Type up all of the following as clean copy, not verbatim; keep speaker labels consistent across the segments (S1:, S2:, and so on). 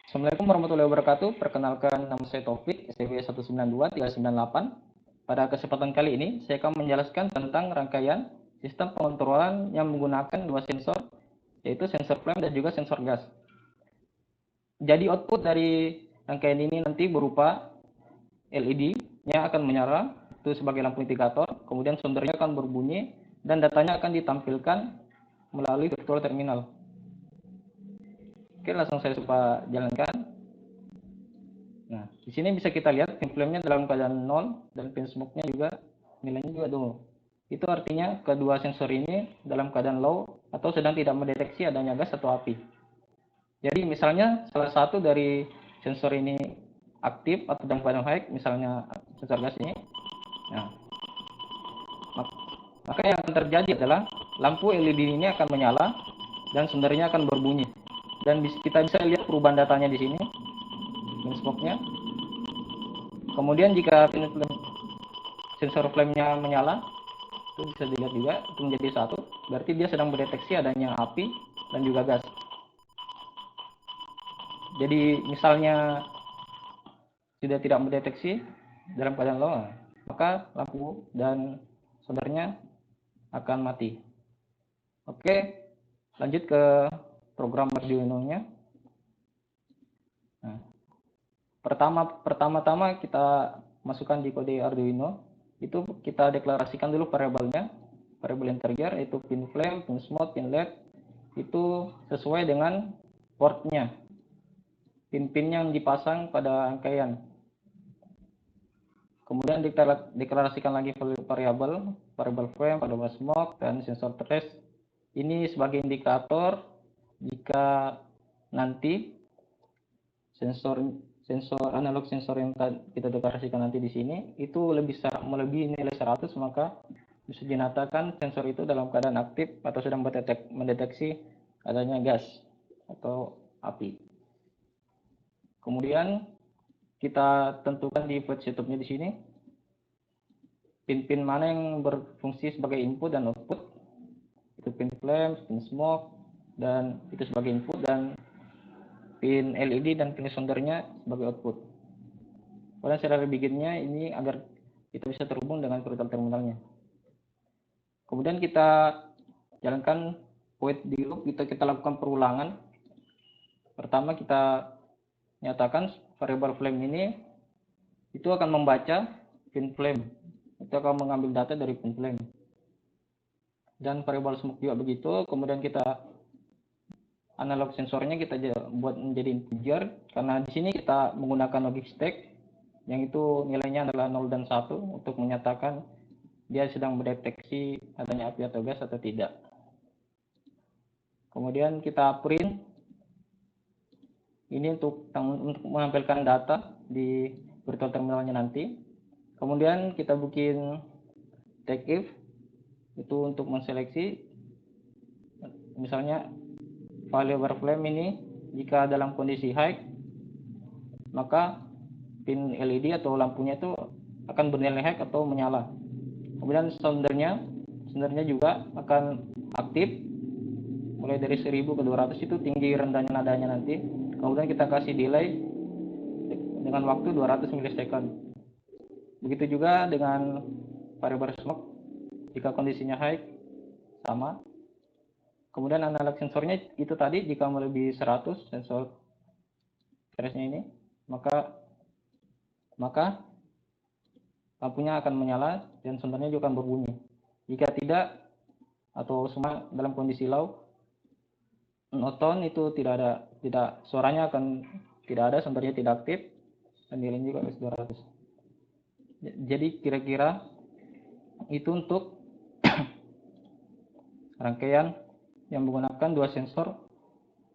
S1: Assalamualaikum warahmatullahi wabarakatuh. Perkenalkan, nama saya Taufik, STB 192-398. Pada kesempatan kali ini, saya akan menjelaskan tentang rangkaian sistem pengontrolan yang menggunakan dua sensor, yaitu sensor flame dan juga sensor gas. Jadi output dari rangkaian ini nanti berupa LED yang akan menyala, itu sebagai lampu indikator, kemudian sondernya akan berbunyi, dan datanya akan ditampilkan melalui virtual terminal. Oke, langsung saya coba jalankan. Nah, di sini bisa kita lihat pin flame-nya dalam keadaan 0 dan pin smoke-nya juga nilainya juga 0. Itu artinya kedua sensor ini dalam keadaan low atau sedang tidak mendeteksi adanya gas atau api. Jadi misalnya salah satu dari sensor ini aktif atau dalam keadaan high, misalnya sensor gas ini. Nah, maka yang akan terjadi adalah lampu LED ini akan menyala dan sondernya akan berbunyi. Dan kita bisa lihat perubahan datanya di sini, pin smoke-nya. Kemudian jika pin sensor flame-nya menyala, itu bisa dilihat juga itu menjadi 1, berarti dia sedang mendeteksi adanya api dan juga gas. Jadi misalnya sudah tidak mendeteksi dalam keadaan low, maka lampu dan soldernya akan mati. Oke, lanjut ke program Arduino-nya. Nah, pertama-tama kita masukkan di kode Arduino, itu kita deklarasikan dulu variabelnya, variabel integer, yaitu pin flame, pin smoke, pin LED, itu sesuai dengan portnya, pin-pin yang dipasang pada rangkaian. Kemudian deklarasikan lagi variabel flame, variabel smoke, dan sensor trace. Ini sebagai indikator jika nanti sensor analog sensor yang kita deklarasikan nanti di sini itu melebihi nilai 100, maka bisa dinyatakan sensor itu dalam keadaan aktif atau sedang mendeteksi adanya gas atau api. Kemudian kita tentukan di flash setupnya di sini pin-pin mana yang berfungsi sebagai input dan output, itu pin flame, pin smoke, dan itu sebagai input, dan pin LED dan pin sondernya sebagai output. Kemudian serial beginnya ini agar kita bisa terhubung dengan virtual terminalnya. Kemudian kita jalankan void di loop, kita lakukan perulangan. Pertama kita nyatakan variabel flame ini itu akan membaca pin flame, itu akan mengambil data dari pin flame. Dan variabel smoke juga begitu. Kemudian kita analog sensornya kita buat menjadi integer, karena di sini kita menggunakan logic stack yang itu nilainya adalah 0 dan 1 untuk menyatakan dia sedang mendeteksi adanya api atau gas atau tidak. Kemudian kita print ini untuk menampilkan data di virtual terminalnya nanti. Kemudian kita bikin take if itu untuk menseleksi misalnya value flame ini jika dalam kondisi high, maka pin LED atau lampunya itu akan bernilai high atau menyala. Kemudian sondernya juga akan aktif mulai dari 1000 ke 200, itu tinggi rendahnya nadanya nanti. Kemudian kita kasih delay dengan waktu 200 milisecond. Begitu juga dengan variabel smoke, jika kondisinya high sama. Kemudian analog sensornya itu tadi jika melebihi 100 sensor trace-nya ini, maka lampunya akan menyala dan sondernya juga akan berbunyi. Jika tidak atau semua dalam kondisi low, non-tone itu suaranya akan tidak ada, sondernya tidak aktif, dan nilainya juga S200. Jadi kira-kira itu untuk rangkaian yang menggunakan dua sensor,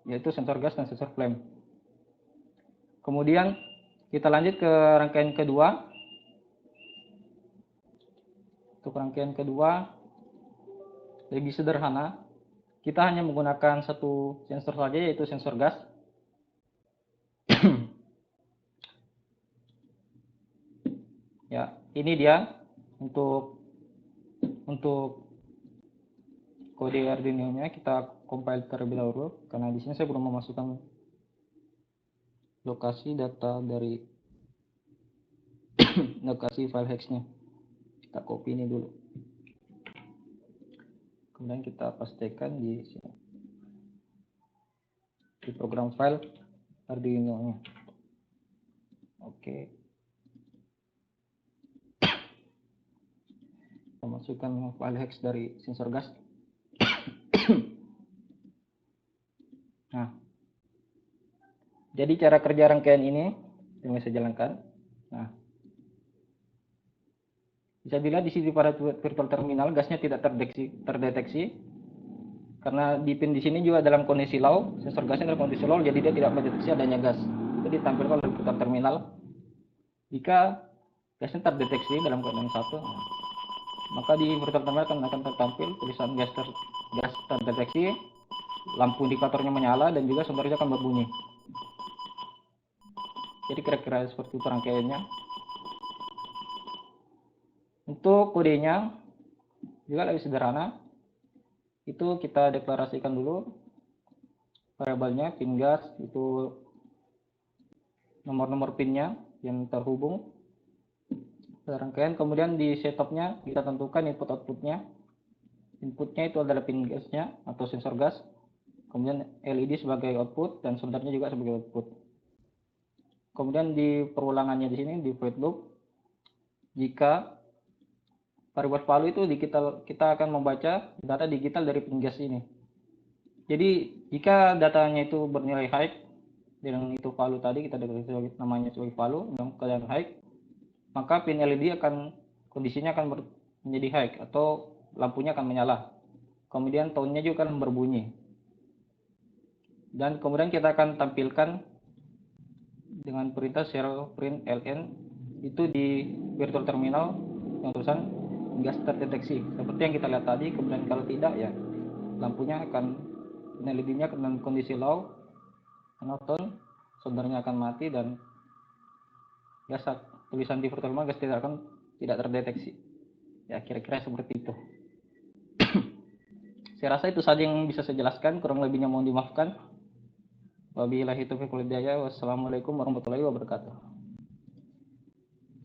S1: yaitu sensor gas dan sensor flame. Kemudian kita lanjut ke rangkaian kedua. Untuk rangkaian kedua lebih sederhana, kita hanya menggunakan satu sensor saja, yaitu sensor gas. Ya, ini dia untuk kode Arduino-nya. Kita compile terlebih dahulu karena di sini saya belum memasukkan lokasi data dari lokasi file hexnya. Kita copy ini dulu. Kemudian kita pastikan di sini. Di program file Arduino-nya. Oke. Kita masukkan file hex dari sensor gas. Nah, jadi cara kerja rangkaian ini yang saya jalankan. Nah, bisa dilihat di sini pada virtual terminal gasnya tidak terdeteksi karena di pin di sini juga dalam kondisi low, sensor gasnya dalam kondisi low, jadi dia tidak mendeteksi adanya gas. Itu ditampilkan oleh virtual terminal. Jika gasnya terdeteksi dalam keadaan 1, maka di virtual terminal akan tertampil tulisan gas terdeteksi, lampu indikatornya menyala, dan juga sensornya akan berbunyi. Jadi kira-kira seperti itu rangkaiannya. Untuk kodenya juga lebih sederhana. Itu kita deklarasikan dulu variabelnya, pin gas itu nomor-nomor pinnya yang terhubung rangkaian. Kemudian di setupnya kita tentukan input outputnya. Inputnya itu adalah pin gasnya atau sensor gas. Kemudian LED sebagai output dan soldernya juga sebagai output. Kemudian di perulangannya di sini di void loop, jika variabel value itu kita akan membaca data digital dari pin gas ini. Jadi jika datanya itu bernilai high dengan itu value tadi kita deklarasi namanya sebagai value dalam keadaan high, maka pin LED kondisinya akan menjadi high atau lampunya akan menyala. Kemudian tone-nya juga akan berbunyi. Dan kemudian kita akan tampilkan dengan perintah serial print ln itu di virtual terminal yang tulisan gas terdeteksi seperti yang kita lihat tadi. Kemudian kalau tidak ya lampunya akan LED-nya dalam kondisi low, monotone, soldernya akan mati, dan gas tulisan di virtual terminal gas tidak terdeteksi. Ya kira-kira seperti itu. Saya rasa itu saja yang bisa saya jelaskan, kurang lebihnya mohon dimaafkan. Wabillahi taufiq wal hidayah. Wassalamualaikum warahmatullahi wabarakatuh.